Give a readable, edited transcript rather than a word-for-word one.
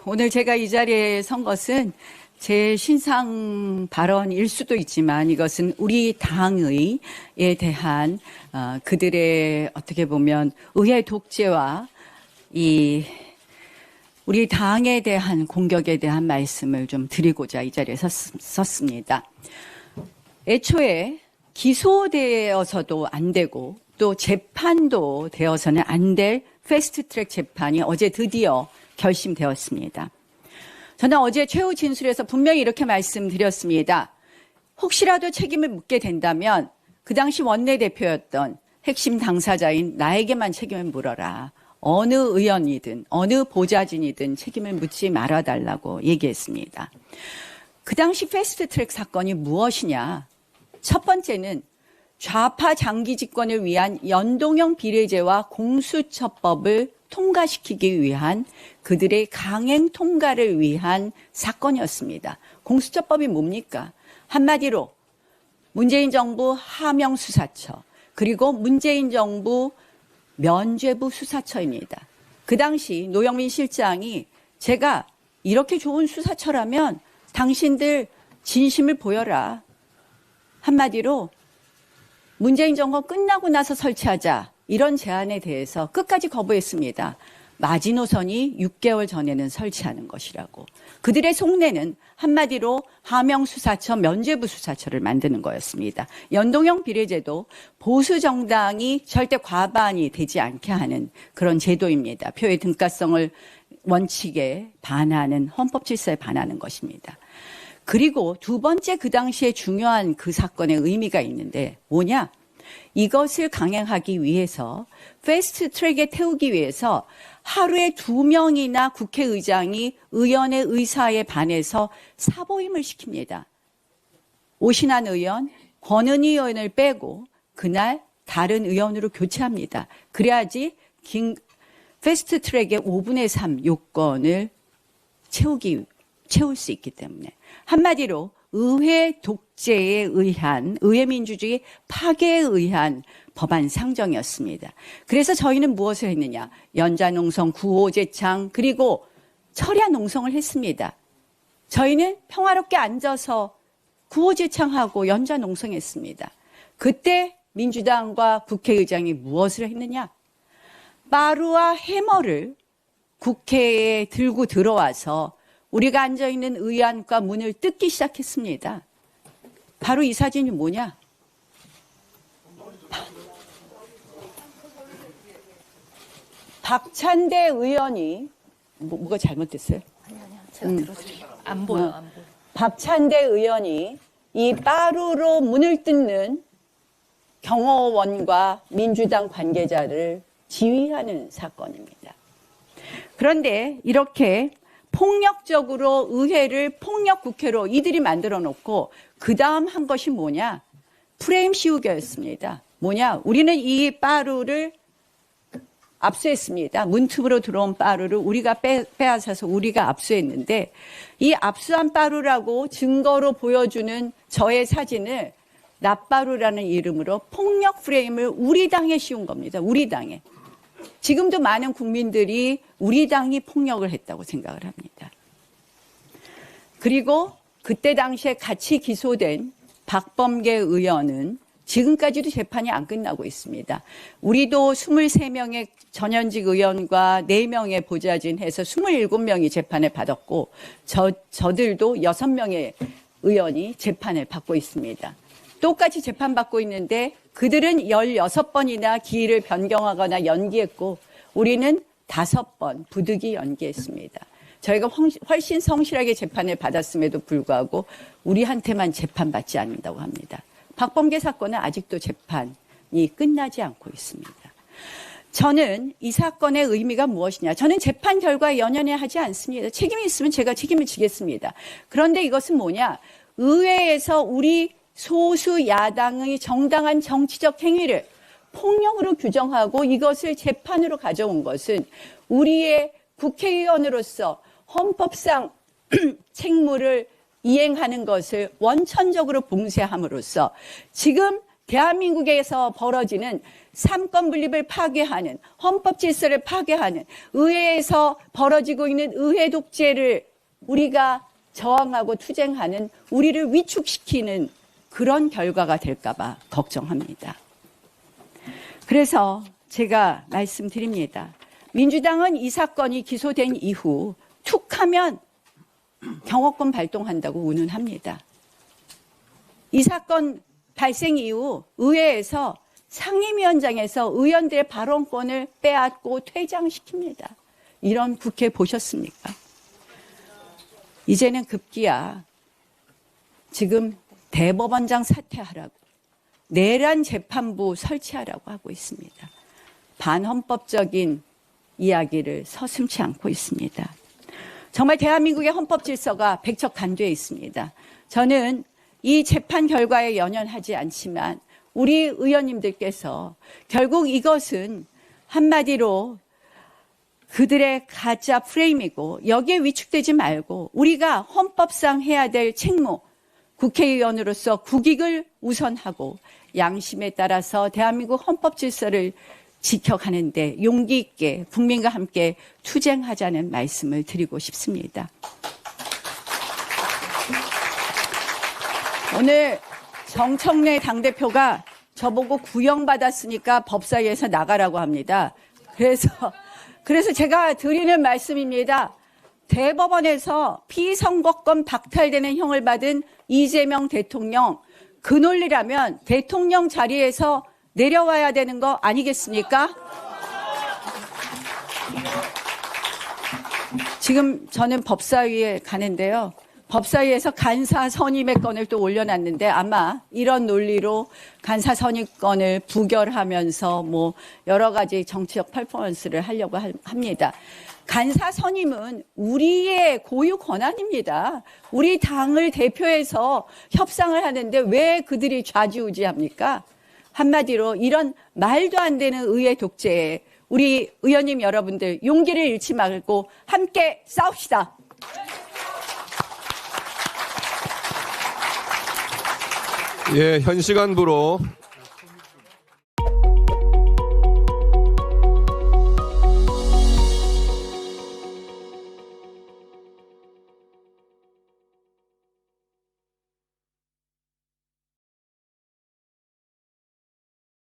오늘 제가 이 자리에 선 것은 제 신상 발언일 수도 있지만 이것은 우리 당에 대한 그들의 어떻게 보면 의회 독재와 우리 당에 대한 공격에 대한 말씀을 좀 드리고자 이 자리에 섰습니다. 애초에 기소되어서도 안 되고 또 재판도 되어서는 안 될 패스트트랙 재판이 어제 드디어 결심되었습니다. 저는 어제 최후 진술에서 분명히 이렇게 말씀드렸습니다. 혹시라도 책임을 묻게 된다면 그 당시 원내대표였던 핵심 당사자인 나에게만 책임을 물어라. 어느 의원이든 어느 보좌진이든 책임을 묻지 말아달라고 얘기했습니다. 그 당시 패스트트랙 사건이 무엇이냐? 첫 번째는 좌파 장기 집권을 위한 연동형 비례제와 공수처법을 통과시키기 위한 그들의 강행 통과를 위한 사건이었습니다. 공수처법이 뭡니까? 한마디로 문재인 정부 하명수사처 그리고 문재인 정부 면죄부 수사처입니다. 그 당시 노영민 실장이 제가 이렇게 좋은 수사처라면 당신들 진심을 보여라. 한마디로 문재인 정권 끝나고 나서 설치하자. 이런 제안에 대해서 끝까지 거부했습니다. 마지노선이 6개월 전에는 설치하는 것이라고. 그들의 속내는 한마디로 하명수사처, 면죄부 수사처를 만드는 거였습니다. 연동형 비례제도 보수 정당이 절대 과반이 되지 않게 하는 그런 제도입니다. 표의 등가성을 원칙에 반하는 헌법 질서에 반하는 것입니다. 그리고 두 번째 그 당시에 중요한 그 사건의 의미가 있는데 뭐냐? 이것을 강행하기 위해서 패스트 트랙에 태우기 위해서 하루에 2명이나 국회의장이 의원의 의사에 반해서 사보임을 시킵니다. 오신환 의원, 권은희 의원을 빼고 그날 다른 의원으로 교체합니다. 그래야지 패스트 트랙의 5분의 3 요건을 채울 수 있기 때문에. 한마디로 의회 독재에 의한, 의회 민주주의 파괴에 의한 법안 상정이었습니다. 그래서 저희는 무엇을 했느냐? 연자농성, 구호제창, 그리고 철야 농성을 했습니다. 저희는 평화롭게 앉아서 구호제창하고 연자농성했습니다. 그때 민주당과 국회의장이 무엇을 했느냐? 마루와 해머를 국회에 들고 들어와서 우리가 앉아있는 의안과 문을 뜯기 시작했습니다. 바로 이 사진이 뭐냐? 박찬대 의원이 뭐가 잘못됐어요? 아니요. 제가 들어드릴게요. 안 보여. 박찬대 의원이 이 빠루로 문을 뜯는 경호원과 민주당 관계자를 지휘하는 사건입니다. 그런데 이렇게 폭력적으로 의회를 폭력 국회로 이들이 만들어 놓고 그 다음 한 것이 뭐냐? 프레임 씌우기였습니다. 뭐냐? 우리는 이 빠루를 압수했습니다. 문틈으로 들어온 빠루를 우리가 빼앗아서 우리가 압수했는데 이 압수한 빠루라고 증거로 보여주는 저의 사진을 낫빠루라는 이름으로 폭력 프레임을 우리 당에 씌운 겁니다. 우리 당에. 지금도 많은 국민들이 우리 당이 폭력을 했다고 생각을 합니다. 그리고 그때 당시에 같이 기소된 박범계 의원은 지금까지도 재판이 안 끝나고 있습니다. 우리도 23명의 전현직 의원과 4명의 보좌진 해서 27명이 재판을 받았고 저들도 6명의 의원이 재판을 받고 있습니다. 똑같이 재판받고 있는데 그들은 16번이나 기일을 변경하거나 연기했고 우리는 5번 부득이 연기했습니다. 저희가 훨씬 성실하게 재판을 받았음에도 불구하고 우리한테만 재판받지 않는다고 합니다. 박범계 사건은 아직도 재판이 끝나지 않고 있습니다. 저는 이 사건의 의미가 무엇이냐. 저는 재판 결과에 연연하지 않습니다. 책임이 있으면 제가 책임을 지겠습니다. 그런데 이것은 뭐냐. 의회에서 우리 소수 야당의 정당한 정치적 행위를 폭력으로 규정하고 이것을 재판으로 가져온 것은 우리의 국회의원으로서 헌법상 책무를 이행하는 것을 원천적으로 봉쇄함으로써 지금 대한민국에서 벌어지는 삼권 분립을 파괴하는 헌법 질서를 파괴하는 의회에서 벌어지고 있는 의회 독재를 우리가 저항하고 투쟁하는 우리를 위축시키는 그런 결과가 될까 봐 걱정합니다. 그래서 제가 말씀드립니다. 민주당은 이 사건이 기소된 이후 툭 하면 경호권 발동한다고 운운합니다. 이 사건 발생 이후 의회에서 상임위원장에서 의원들의 발언권을 빼앗고 퇴장시킵니다. 이런 국회 보셨습니까? 이제는 급기야 지금 대법원장 사퇴하라고 내란 재판부 설치하라고 하고 있습니다. 반헌법적인 이야기를 서슴지 않고 있습니다. 정말 대한민국의 헌법 질서가 백척간두에 있습니다. 저는 이 재판 결과에 연연하지 않지만 우리 의원님들께서 결국 이것은 한마디로 그들의 가짜 프레임이고 여기에 위축되지 말고 우리가 헌법상 해야 될 책무, 국회의원으로서 국익을 우선하고 양심에 따라서 대한민국 헌법 질서를 지켜가는데 용기 있게 국민과 함께 투쟁하자는 말씀을 드리고 싶습니다. 오늘 정청래 당대표가 저보고 구형받았으니까 법사위에서 나가라고 합니다. 그래서 제가 드리는 말씀입니다. 대법원에서 피선거권 박탈되는 형을 받은 이재명 대통령, 그 논리라면 대통령 자리에서 내려와야 되는 거 아니겠습니까? 지금 저는 법사위에 가는데요. 법사위에서 간사 선임의 건을 또 올려놨는데 아마 이런 논리로 간사 선임권을 부결하면서 뭐 여러 가지 정치적 퍼포먼스를 하려고 합니다. 간사 선임은 우리의 고유 권한입니다. 우리 당을 대표해서 협상을 하는데 왜 그들이 좌지우지합니까? 한마디로 이런 말도 안 되는 의회 독재에 우리 의원님 여러분들 용기를 잃지 말고 함께 싸웁시다. 예, 현 시간부로